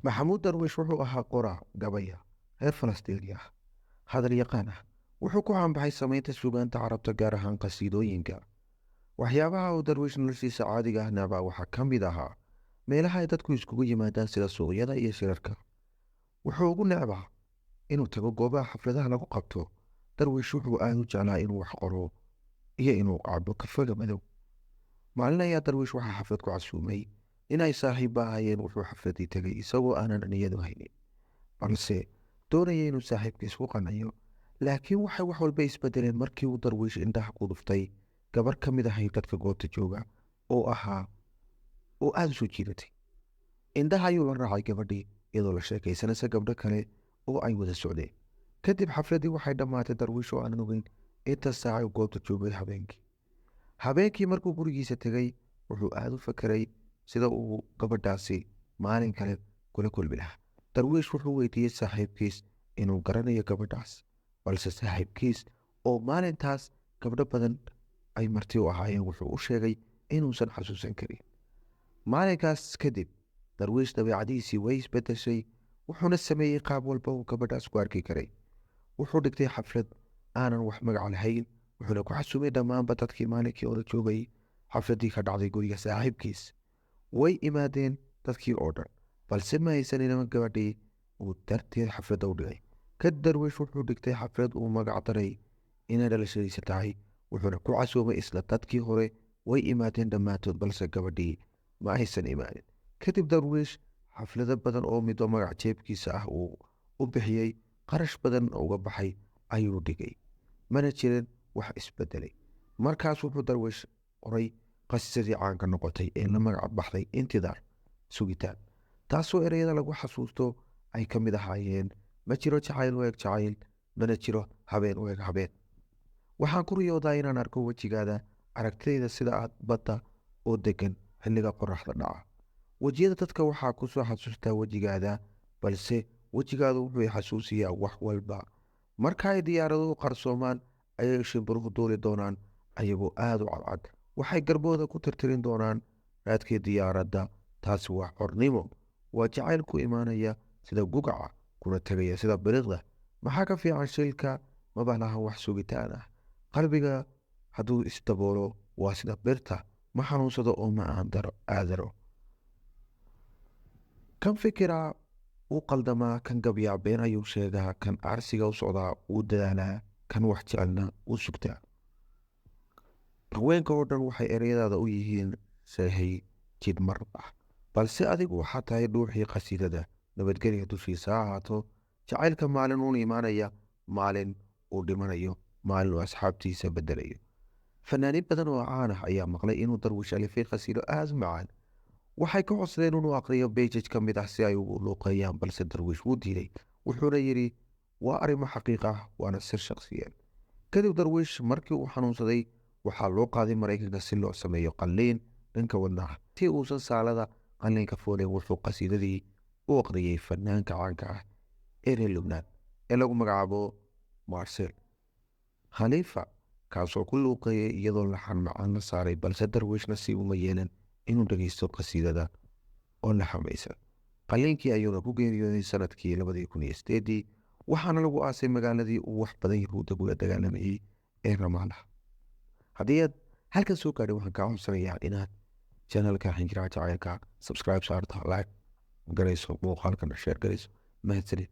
maxamuud darwiish wuxuu ahaa qoraa gabaya reer falastiini ah hadal yaqaan ah. wuxuu ku caanbaxay samaynta suugaanta carabta gaar ahaan qasiidooyinka. waxyaabaha uu darwiish noloshiisa caadiga ah necbaa waxaa ka mid ahaa meelaha ay dadku iskugu yimaadaan sida suuqyada iyo shirarka. wuxuu ugu necbaa inuu tago goobaha xafladaha lagu qabto. darwiish wuxuu aad u jeclaa inuu wax qoro iyo inuu cabo kafaga madow. maalin ayaa darwiish waxaa xaflad ku casuumay in ay saaxiibba ahaayeen. wuxuu xafladii tegay isagoo aanan niyadu haynin, balse doonaya inuu saaxiibkiis ku qanciyo. laakiin waxay wax walba isbedeleen markii uu darwiish indhaha ku dhuftay gabar ka mid ahayd dadka goobta jooga oo aada u soo jiidatay. indhaha ayuu la raacay gabadhii iyadoo la sheekaysanaysa gabdho kale oo ay wada socdeen. kadib xafladii waxay dhammaatay. darwiish oo aanan ogeyn inta saaca goobta joogay habeenkii markuu gurigiisa tegay wuxuu aada u fakeray sida uu gabadhaasi maalin kale kula kulmi lahaa. darwiish wuxuu weydiiyey saaxiibkiis inuu garanayo gabadhaas, balse saaxiibkiis oo maalintaas gabdho badan ay marti u ahaayeen wuxuu u sheegay inuusan xasuusan karin. maalinkaas kadib darwiish dabeecadiisii way isbedeshay, wuxuuna sameeyey qaab walba uu gabadhaas ku arki karay. wuxuu dhigtay xaflad aanan wax magac lahayn, wuxuuna ku xasuumay dhammaanba dadkii maalinkii oda joogay xafladii ka dhacday guriga saaxiibkiis. way imaadeen dadkii oo dhan, balse ma haysan inama gabadhii uu darteed xafladda u dhigay. kadib darwiish wuxuu dhigtay xaflad uu magac daray inay dhalashadiisa tahay, wuxuuna ku casuumay isla dadkii hore. way imaadeen dhammaantood, balse gabadhii ma aysan imaanin. kadib darwiish xaflado badan oo midba magac jeebkiisa ah uu u bixiyey, qarash badan uga baxay ayuu dhigay, mana jirin wax isbedelay. markaas wuxuu darwiish qoray qasisadii caanka noqotay ee la magac baxday intidaar, sugitaan, taasoo ereyada lagu xasuusto ay ka mid ahaayeen: ma jiro jacayl u eg jacayl, mana jiro habeen u eg habeen. waxaan ku riyoodaa inaan arko wejigaada, aragtidayda sida aad badda oo degan xilliga qoraxda dhaca. wejiyada dadka waxaa ku soo xasuustaa wejigaada, balse wejigaadu wuxuu xasuusiyaa wax walba. marka ay diyaaraduhu qarsoomaan ayay shimbiruhu duuli doonaan ayagoo aada u cadcad. waxay garbooda ku tirtirin doonaan raadkii diyaaradda. taasi waa xornimo, waa jacayl ku imaanaya sida gugaca, kuna tegaya sida biriqda. maxaa ka fiican shilka? maba laha wax sugitaan ah. qalbiga hadduu isdaboolo waa sida birta, ma xanuunsado oo ma aadaro. kan fikiraa uu qaldamaa, kan gabyaa been ayuu sheegaa, kan aarsiga u socdaa uu dadaalaa, kan wax jecelna uu sugtaa. haweenka oo dhan waxay ereyadaada u yihiin sahay jid mar ah, balse adigu waxaa tahay dhuuxii qasiidada. nabadgelya dushiisa ha ahaato. jacaylka maalin uun imaanaya, maalin uu dhimanayo, maalin uu asxaabtiisa bedelayo. fanaaniin badan oo caan ah ayaa maqlay inuu darwiish alifay qasiido aada u macaan. waxay ka codsadeen inuu aqriyo beejaj ka mid ah si ay ugu luuqeeyaan, balse darwiish wuu diiday. wuxuuna yidhi waa arrimo xaqiiq ah, waana sir shakhsiyeed. kadib darwiish markii uu xanuunsaday waxaa loo qaaday Maraykanka si loo sameeyo qalliin dhanka wadnaha. si uusan saalada qalliinka fuulin wuxuu qasiidadii u aqriyey fanaanka caanka ah ee reer Lubnaan ee lagu magacaabo Marcel Khalifa, kaasoo ku luuqeeyay iyadoo laxan macaan la saaray, balse darwiishna si uma yeelan inuu dhageysto qasiidada oo la xamaysan. qalliinkii ayuuna ku geeriyooday sanadkii 2008, waxaana lagu aasay magaaladii uu wax badan yahuudda kula dagaalamayay ee Ramallah. haddii aad halkan soo gaadhay waxaan kaa codsanayaa inaad channelka Xinjiraha Jacaylka subscribe saarto, like garayso, muuqaalkana share garayso. mahadsanid.